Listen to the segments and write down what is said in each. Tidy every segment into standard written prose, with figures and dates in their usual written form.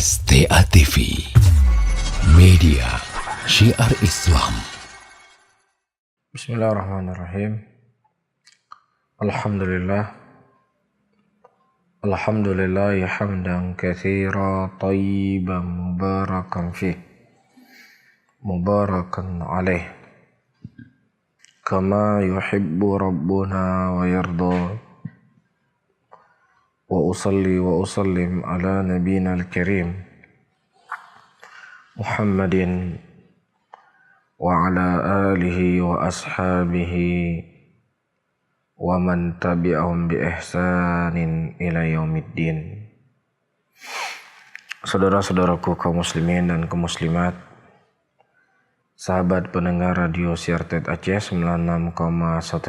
STA TV, media syiar Islam. Bismillahirrahmanirrahim. Alhamdulillah hamdan katsira thayyiban mubarakan fih, mubarakan alaih, kama yuhibbu rabbuna wa yarda. Wa usalli wa usallim ala nabiyina al-karim Muhammadin wa ala alihi wa ashabihi wa man tabi'ahum bi ihsanin ila yaumiddin. Saudara-saudaraku kaum muslimin dan kaum muslimat, sahabat pendengar radio Syiar Aceh 96,1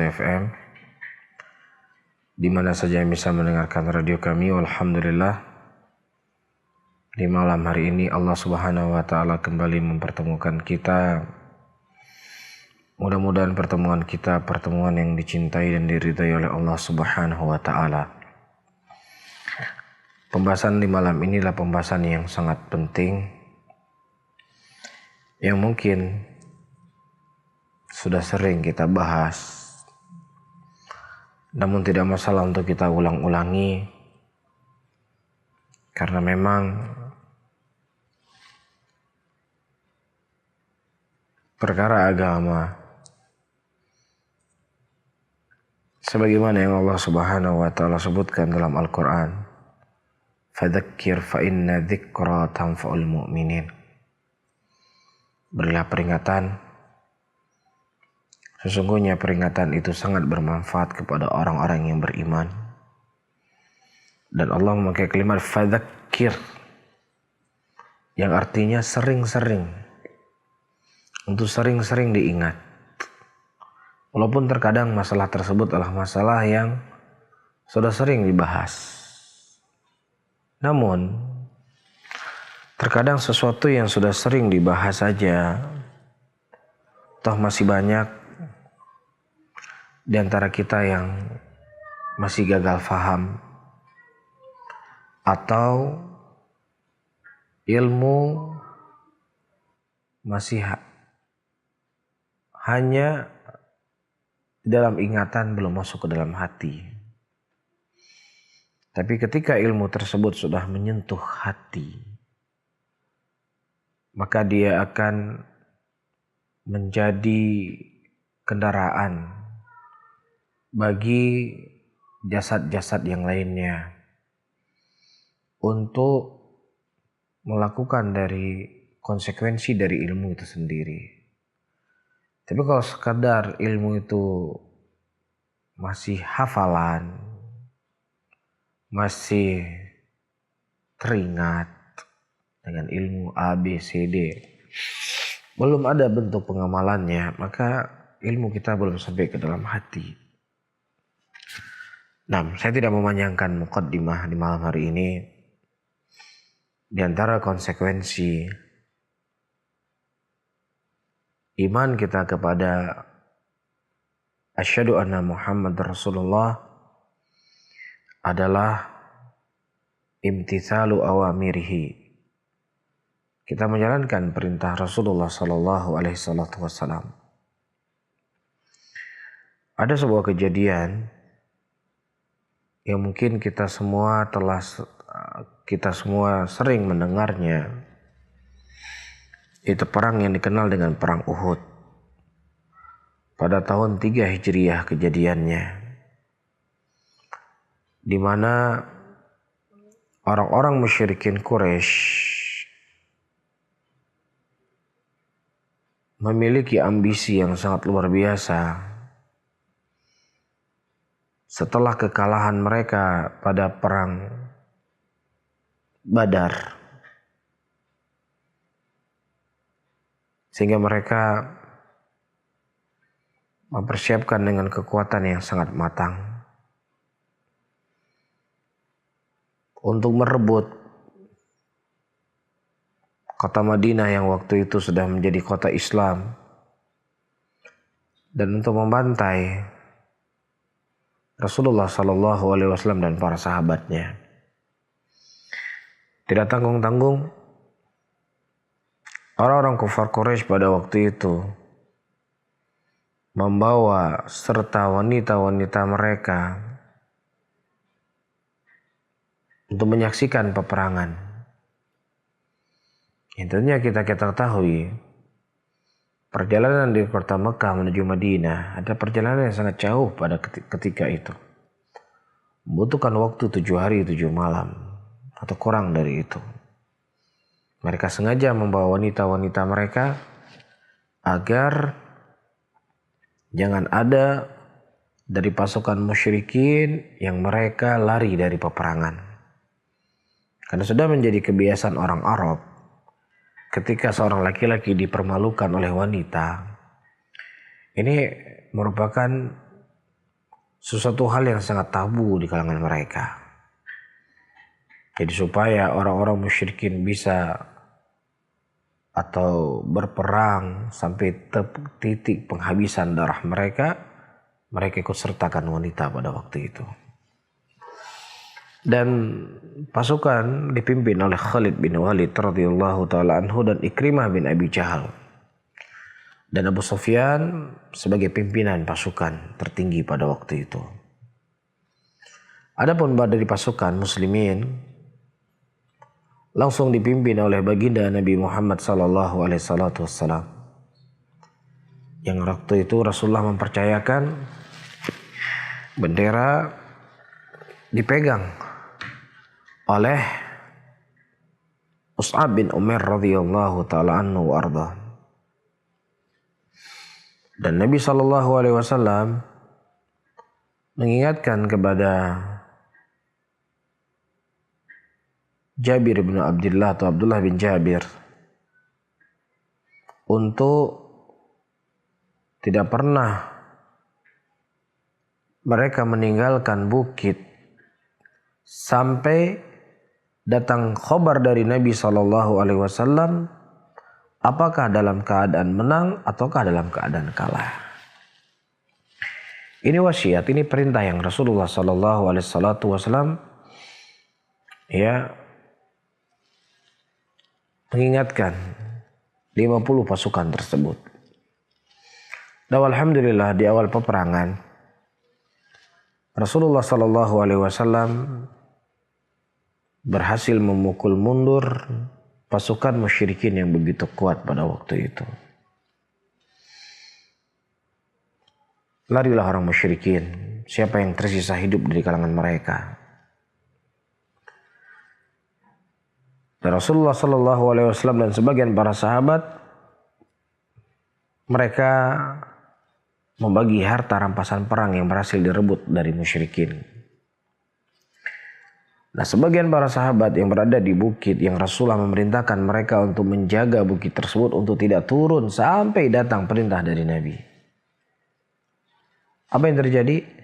FM, di mana saja yang bisa mendengarkan radio kami, alhamdulillah, di malam hari ini Allah Subhanahu wa taala kembali mempertemukan kita. Mudah-mudahan pertemuan kita pertemuan yang dicintai dan diridhai oleh Allah Subhanahu wa taala. Pembahasan di malam ini adalah pembahasan yang sangat penting, yang mungkin sudah sering kita bahas, namun tidak masalah untuk kita ulang-ulangi, karena memang perkara agama sebagaimana yang Allah Subhanahu wa taala sebutkan dalam Al-Qur'an, fadzakir fa inna dzikra tanfa'ul mu'minin. Berilah peringatan, sesungguhnya peringatan itu sangat bermanfaat kepada orang-orang yang beriman. Dan Allah memakai kalimat fadzakir yang artinya sering-sering, untuk sering-sering diingat. Walaupun terkadang masalah tersebut adalah masalah yang sudah sering dibahas. Namun, terkadang sesuatu yang sudah sering dibahas saja, toh masih banyak di antara kita yang masih gagal faham, atau ilmu masih hanya di dalam ingatan, belum masuk ke dalam hati. Tapi ketika ilmu tersebut sudah menyentuh hati, maka dia akan menjadi kendaraan bagi jasad-jasad yang lainnya untuk melakukan dari konsekuensi dari ilmu itu sendiri. Tapi kalau sekadar ilmu itu masih hafalan, masih teringat dengan ilmu A, B, C, D, belum ada bentuk pengamalannya, maka ilmu kita belum sampai ke dalam hati. Nah, saya tidak memanjangkan muqaddimah di malam hari ini. Di antara konsekuensi iman kita kepada asyhadu anna Muhammad Rasulullah adalah imtitsalu awamirihi. Kita menjalankan perintah Rasulullah sallallahu alaihi wasallam. Ada sebuah kejadian yang mungkin kita semua sering mendengarnya. Itu perang yang dikenal dengan perang Uhud. Pada tahun 3 Hijriah kejadiannya, di mana orang-orang musyrikin Quraisy memiliki ambisi yang sangat luar biasa. Setelah kekalahan mereka pada perang Badar, sehingga mereka mempersiapkan dengan kekuatan yang sangat matang untuk merebut kota Madinah yang waktu itu sudah menjadi kota Islam, dan untuk membantai Rasulullah SAW dan para sahabatnya. Tidak tanggung-tanggung orang-orang kufar Quraisy pada waktu itu membawa serta wanita-wanita mereka untuk menyaksikan peperangan. Intinya kita ketahui perjalanan dari kota Mekah menuju Madinah ada perjalanan yang sangat jauh pada ketika itu. Membutuhkan waktu 7 hari 7 malam atau kurang dari itu. Mereka sengaja membawa wanita-wanita mereka agar jangan ada dari pasukan musyrikin yang mereka lari dari peperangan. Karena sudah menjadi kebiasaan orang Arab, ketika seorang laki-laki dipermalukan oleh wanita, ini merupakan sesuatu hal yang sangat tabu di kalangan mereka. Jadi supaya orang-orang musyrikin bisa atau berperang sampai titik penghabisan darah mereka, mereka ikut sertakan wanita pada waktu itu. Dan pasukan dipimpin oleh Khalid bin Walid radhiyallahu taala anhu dan Ikrimah bin Abi Jahal. Dan Abu Sufyan sebagai pimpinan pasukan tertinggi pada waktu itu. Adapun dari pasukan muslimin langsung dipimpin oleh baginda Nabi Muhammad sallallahu alaihi wasallam. Yang waktu itu Rasulullah mempercayakan bendera dipegang oleh Mus'ab bin Umair radhiyallahu taala anhu wa arda. Dan Nabi sallallahu alaihi wasallam mengingatkan kepada Jabir bin Abdullah atau Abdullah bin Jabir untuk tidak pernah mereka meninggalkan bukit sampai datang khabar dari Nabi sallallahu alaihi wasallam apakah dalam keadaan menang ataukah dalam keadaan kalah. Ini wasiat, ini perintah yang Rasulullah sallallahu alaihi wasallam mengingatkan 50 pasukan tersebut. Dan alhamdulillah di awal peperangan Rasulullah sallallahu alaihi wasallam berhasil memukul mundur pasukan musyrikin yang begitu kuat pada waktu itu. Larilah orang musyrikin, siapa yang tersisa hidup dari kalangan mereka. Dan Rasulullah sallallahu alaihi wasallam dan sebagian para sahabat mereka membagi harta rampasan perang yang berhasil direbut dari musyrikin. Nah, sebagian para sahabat yang berada di bukit yang Rasulullah memerintahkan mereka untuk menjaga bukit tersebut untuk tidak turun sampai datang perintah dari Nabi. Apa yang terjadi?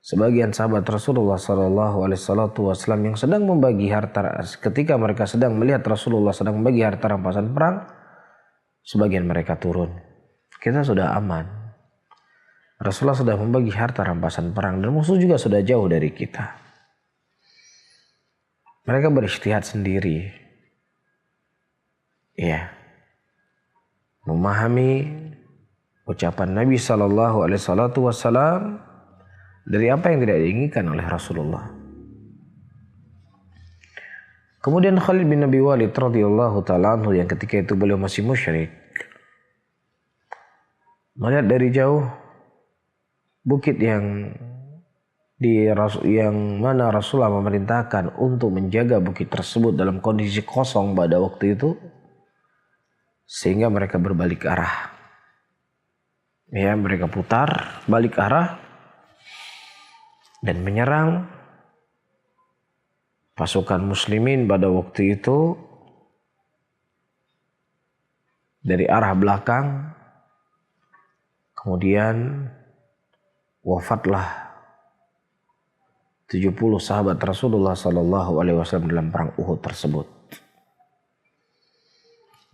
Sebagian sahabat Rasulullah sallallahu alaihi wasallam yang sedang membagi harta, ketika mereka sedang melihat Rasulullah sedang membagi harta rampasan perang, sebagian mereka turun. Kita sudah aman. Rasulullah sudah membagi harta rampasan perang dan musuh juga sudah jauh dari kita. Mereka berijtihad sendiri. Ya. Memahami ucapan Nabi sallallahu alaihi wasallam dari apa yang tidak diinginkan oleh Rasulullah. Kemudian Khalid bin Abi Walid radhiyallahu taala anhu yang ketika itu beliau masih musyrik, melihat dari jauh bukit yang mana Rasulullah memerintahkan untuk menjaga bukit tersebut dalam kondisi kosong pada waktu itu, sehingga mereka berbalik arah. Ya, mereka putar balik arah dan menyerang pasukan muslimin pada waktu itu dari arah belakang. Kemudian wafatlah 70 sahabat Rasulullah sallallahu alaihi wasallam dalam perang Uhud tersebut.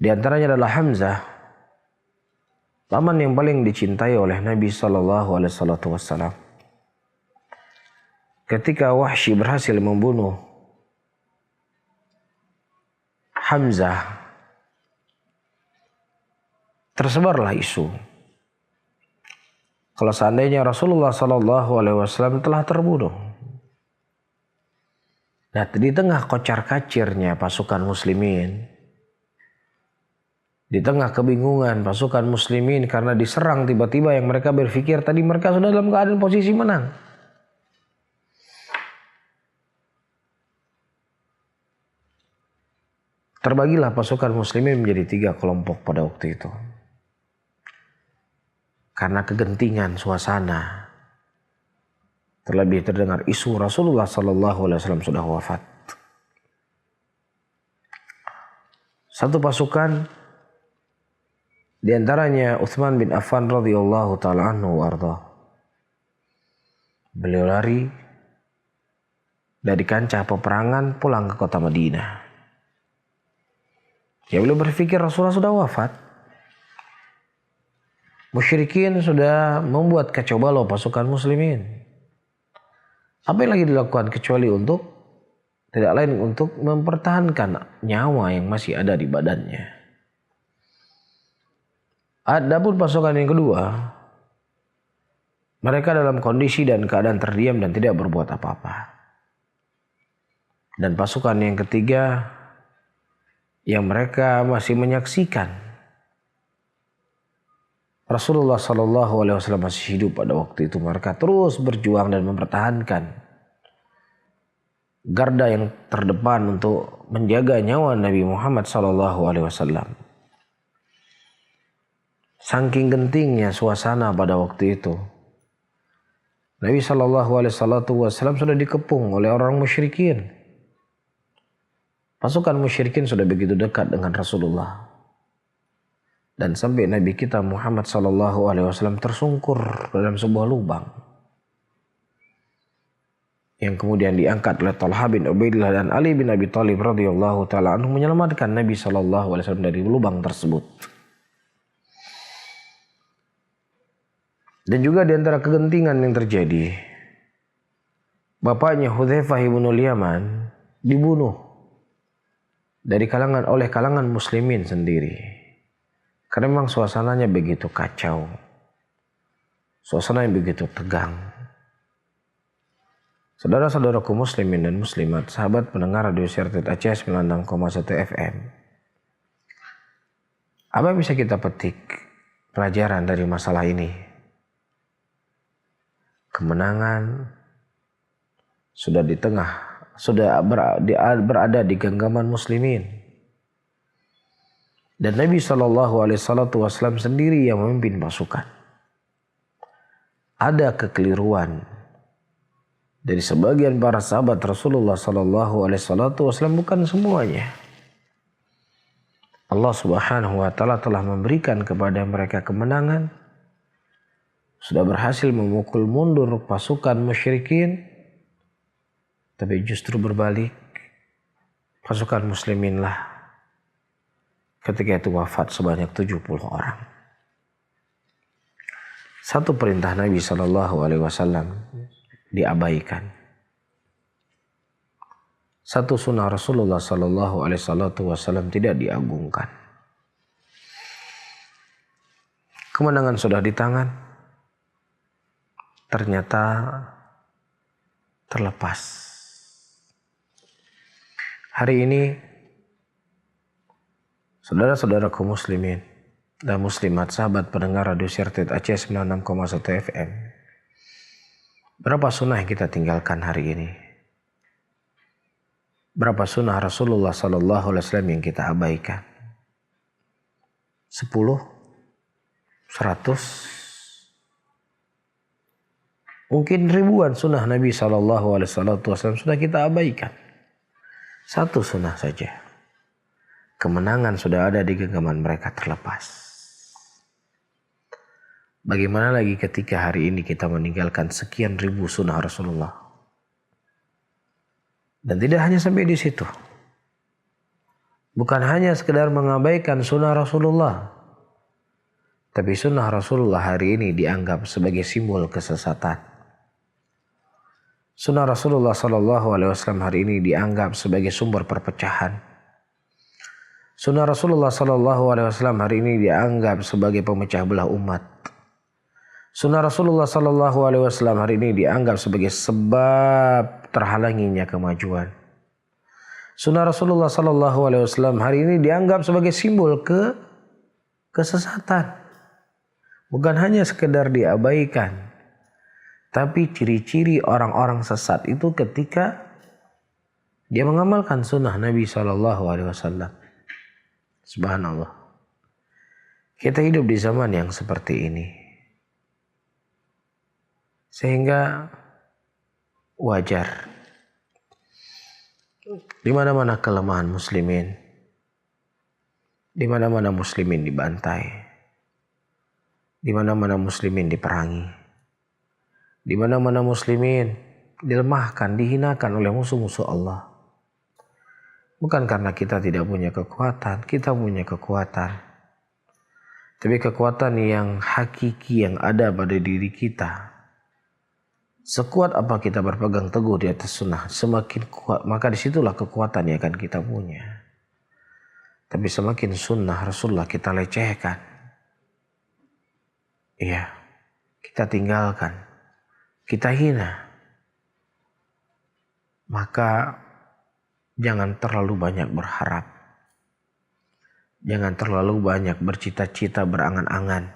Di antaranya adalah Hamzah, paman yang paling dicintai oleh Nabi sallallahu alaihi wasallam. Ketika Wahsy berhasil membunuh Hamzah, tersebarlah isu kalau seandainya Rasulullah SAW telah terbunuh. Nah, di tengah kocar-kacirnya pasukan muslimin, di tengah kebingungan pasukan muslimin karena diserang tiba-tiba yang mereka berpikir tadi mereka sudah dalam keadaan posisi menang. Terbagilah pasukan muslimin menjadi 3 kelompok pada waktu itu. Karena kegentingan suasana, terlebih terdengar isu Rasulullah SAW sudah wafat. Satu pasukan, di antaranya Utsman bin Affan radhiyallahu taala anhu warḍah. Beliau lari dari kancah peperangan pulang ke kota Madinah. Ya, beliau berpikir Rasulullah sudah wafat. Musyrikin sudah membuat kacau balau pasukan muslimin. Apa yang lagi dilakukan kecuali tidak lain untuk mempertahankan nyawa yang masih ada di badannya. Adapun pasukan yang kedua, mereka dalam kondisi dan keadaan terdiam dan tidak berbuat apa-apa. Dan pasukan yang ketiga, yang mereka masih menyaksikan Rasulullah SAW masih hidup pada waktu itu. Mereka terus berjuang dan mempertahankan garda yang terdepan untuk menjaga nyawa Nabi Muhammad SAW. Saking gentingnya suasana pada waktu itu, Nabi SAW sudah dikepung oleh orang musyrikin. Pasukan musyrikin sudah begitu dekat dengan Rasulullah. Dan sampai Nabi kita Muhammad SAW tersungkur dalam sebuah lubang yang kemudian diangkat oleh Talha bin Ubaidillah dan Ali bin Abi Thalib radhiyallahu taala anhu menyelamatkan Nabi SAW dari lubang tersebut. Dan juga di antara kegentingan yang terjadi, bapaknya Hudzaifah ibn Yaman dibunuh oleh kalangan muslimin sendiri. Karena memang suasananya begitu kacau. Suasana yang begitu tegang. Saudara-saudaraku muslimin dan muslimat, sahabat pendengar Radio Syarted Aceh 96,1 FM. Apa yang bisa kita petik pelajaran dari masalah ini? Kemenangan sudah berada di genggaman muslimin. Dan Nabi SAW sendiri yang memimpin pasukan. Ada kekeliruan dari sebagian para sahabat Rasulullah SAW, bukan semuanya. Allah Subhanahu wa taala telah memberikan kepada mereka kemenangan, sudah berhasil memukul mundur pasukan musyrikin, tapi justru berbalik, pasukan musliminlah ketika itu wafat sebanyak 70 orang. Satu perintah Nabi SAW diabaikan. Satu sunnah Rasulullah SAW tidak diagungkan. Kemenangan sudah di tangan, ternyata terlepas. Hari ini saudara-saudaraku muslimin dan muslimat, sahabat pendengar Radio Syarted Aceh 96,1 FM. Berapa sunnah yang kita tinggalkan hari ini? Berapa sunnah Rasulullah SAW yang kita abaikan? 10? 100? Mungkin ribuan sunnah Nabi SAW sudah kita abaikan. Satu sunnah saja. Kemenangan sudah ada di genggaman mereka terlepas. Bagaimana lagi ketika hari ini kita meninggalkan sekian ribu sunnah Rasulullah. Dan tidak hanya sampai di situ. Bukan hanya sekedar mengabaikan sunnah Rasulullah. Tapi sunnah Rasulullah hari ini dianggap sebagai simbol kesesatan. Sunnah Rasulullah SAW hari ini dianggap sebagai sumber perpecahan. Sunnah Rasulullah SAW hari ini dianggap sebagai pemecah belah umat. Sunnah Rasulullah SAW hari ini dianggap sebagai sebab terhalanginya kemajuan. Sunnah Rasulullah SAW hari ini dianggap sebagai simbol kesesatan. Bukan hanya sekedar diabaikan, tapi ciri-ciri orang-orang sesat itu ketika dia mengamalkan sunnah Nabi SAW. Subhanallah. Kita hidup di zaman yang seperti ini. Sehingga wajar di mana-mana kelemahan muslimin, di mana-mana muslimin dibantai, di mana-mana muslimin diperangi, di mana-mana muslimin dilemahkan, dihinakan oleh musuh-musuh Allah. Bukan karena kita tidak punya kekuatan, kita punya kekuatan. Tapi kekuatan yang hakiki yang ada pada diri kita. Sekuat apa kita berpegang teguh di atas sunnah, semakin kuat, maka disitulah kekuatan yang akan kita punya. Tapi semakin sunnah Rasulullah kita lecehkan, iya, kita tinggalkan, kita hina, maka jangan terlalu banyak berharap. Jangan terlalu banyak bercita-cita, berangan-angan.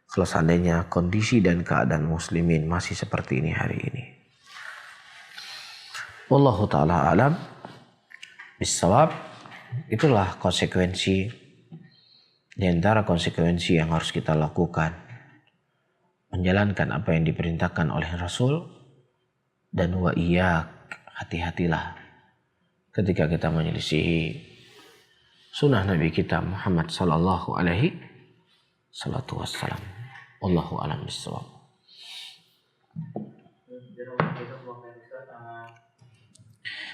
Kalau seandainya kondisi dan keadaan muslimin masih seperti ini hari ini. Wallahu ta'ala alam bissawab. Itulah konsekuensi di antara konsekuensi yang harus kita lakukan. Menjalankan apa yang diperintahkan oleh Rasul. Dan wa iyyak, hati-hatilah ketika kita menyelisihi sunnah Nabi kita Muhammad sallallahu alaihi wasallam. Wallahu a'lam bishawab.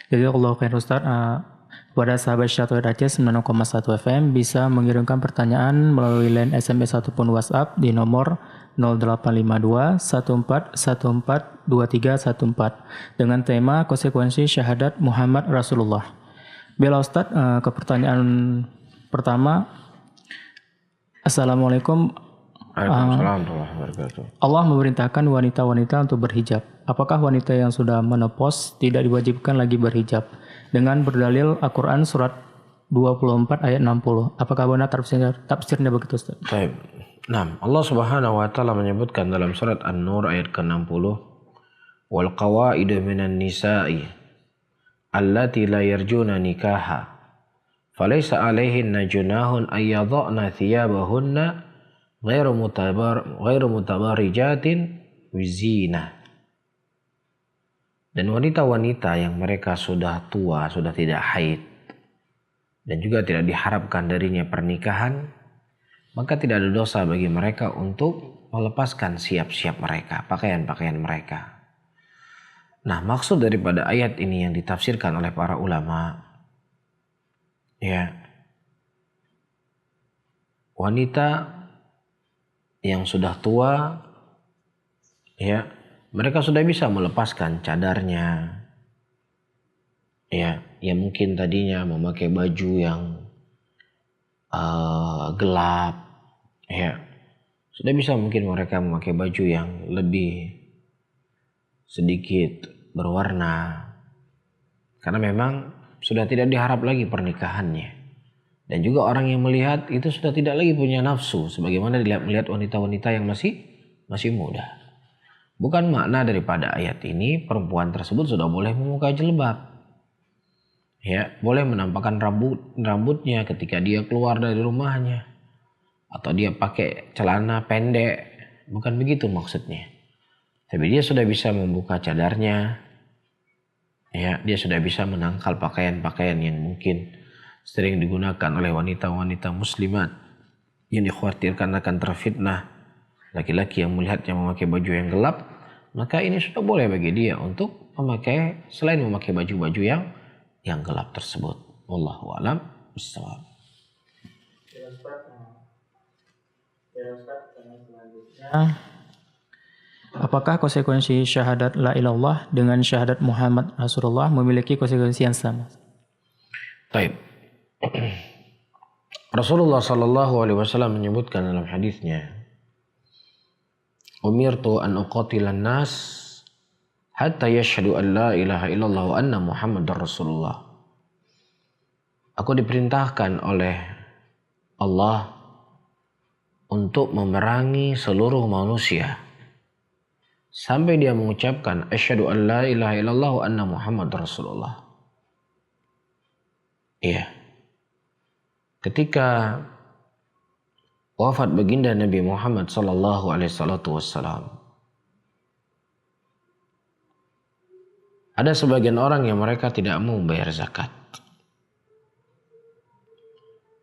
Jazakallahu khairan Ustaz. Pada sahabat Syariat Aceh 96,1 FM bisa mengirimkan pertanyaan melalui line SMS ataupun WhatsApp di nomor 0852 1414 2314 dengan tema konsekuensi syahadat Muhammad Rasulullah. Bila Ustaz, ke pertanyaan pertama. Assalamualaikum. Waalaikumsalam warahmatullahi wabarakatuh. Allah memerintahkan wanita-wanita untuk berhijab. Apakah wanita yang sudah menopause tidak diwajibkan lagi berhijab? Dengan berdalil Al-Quran surat 24 ayat 60. Apakah benar tafsirnya begitu Ustaz? Baik. Nah, Allah Subhanahu wa taala menyebutkan dalam surat An-Nur ayat ke-60, "Wal qawaidu minan nisa'i allati la yarjuna nikaha falaysa 'alaihinna junahun ay yadh'na thiyabahunna ghairu mutabarijatin wizina." Dan wanita-wanita yang mereka sudah tua, sudah tidak haid, dan juga tidak diharapkan darinya pernikahan, maka tidak ada dosa bagi mereka untuk melepaskan siap-siap mereka, pakaian-pakaian mereka. Nah, maksud daripada ayat ini yang ditafsirkan oleh para ulama, ya, wanita yang sudah tua, ya, mereka sudah bisa melepaskan cadarnya, ya, yang mungkin tadinya memakai baju yang gelap, ya, sudah bisa mungkin mereka memakai baju yang lebih sedikit berwarna, karena memang sudah tidak diharap lagi pernikahannya, dan juga orang yang melihat itu sudah tidak lagi punya nafsu, sebagaimana melihat wanita-wanita yang masih muda. Bukan makna daripada ayat ini perempuan tersebut sudah boleh membuka jilbab. Ya, boleh menampakkan rambutnya ketika dia keluar dari rumahnya. Atau dia pakai celana pendek. Bukan begitu maksudnya. Tapi dia sudah bisa membuka cadarnya. Ya, dia sudah bisa menangkal pakaian-pakaian yang mungkin sering digunakan oleh wanita-wanita muslimat yang dikhawatirkan akan terfitnah. Laki-laki yang melihatnya memakai baju yang gelap, maka ini sudah boleh bagi dia untuk memakai, selain memakai baju-baju yang gelap tersebut. Wallahu a'lam bishawab. Apakah konsekuensi syahadat la ilallah dengan syahadat Muhammad Rasulullah memiliki konsekuensi yang sama? Baik. Rasulullah sallallahu alaihi wasallam menyebutkan dalam hadisnya, "Umirtu an uqatilan nas hatta yashhadu an la ilaha illallah wa anna Muhammadar Rasulullah." Aku diperintahkan oleh Allah untuk memerangi seluruh manusia sampai dia mengucapkan asyhadu an la ilaha illallah wa anna Muhammadar Rasulullah. Iya. Ketika wafat baginda Nabi Muhammad sallallahu alaihi wasallam, ada sebagian orang yang mereka tidak mau bayar zakat.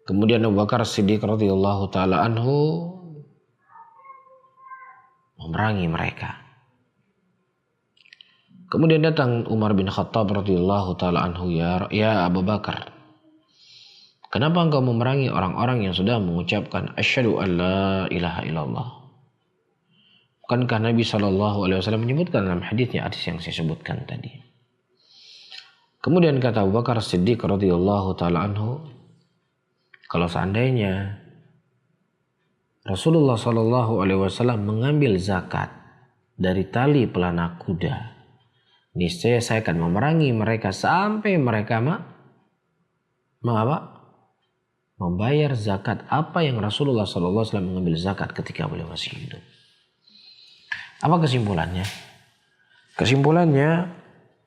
Kemudian Abu Bakar Siddiq radhiyallahu taala anhu memerangi mereka. Kemudian datang Umar bin Khattab radhiyallahu taala anhu, ya Abu Bakar, kenapa engkau memerangi orang-orang yang sudah mengucapkan asyhadu an la ilaha illallah? Bukankah Nabi sallallahu alaihi wasallam menyebutkan dalam hadisnya, hadis yang saya sebutkan tadi. Kemudian kata Abu Bakar Siddiq radhiyallahu taala anhu, kalau seandainya Rasulullah sallallahu alaihi wasallam mengambil zakat dari tali pelana kuda, niscaya saya akan memerangi mereka sampai mereka membayar zakat apa yang Rasulullah sallallahu alaihi wasallam mengambil zakat ketika beliau masih hidup. Apa kesimpulannya? Kesimpulannya,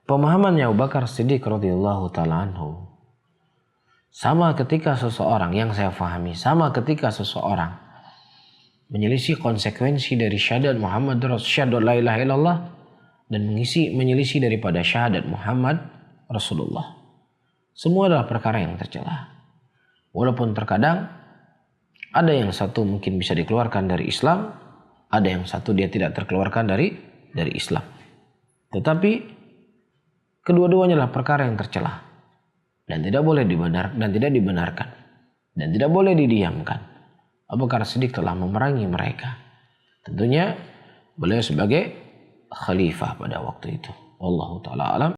pemahamannya Abu Bakar Siddiq radhiyallahu taala anhu sama ketika seseorang, yang saya pahami, sama ketika seseorang menyelisih konsekuensi dari syahadat Muhammad Rasulullah, la ilaha illallah, dan menyelisih daripada syahadat Muhammad Rasulullah. Semua adalah perkara yang tercela. Walaupun terkadang ada yang satu mungkin bisa dikeluarkan dari Islam, ada yang satu dia tidak terkeluarkan dari Islam. Tetapi kedua-duanya adalah perkara yang tercela dan tidak boleh dibenarkan dan tidak boleh didiamkan. Abu Bakar Siddiq telah memerangi mereka. Tentunya beliau sebagai khalifah pada waktu itu. Wallahu taala alam.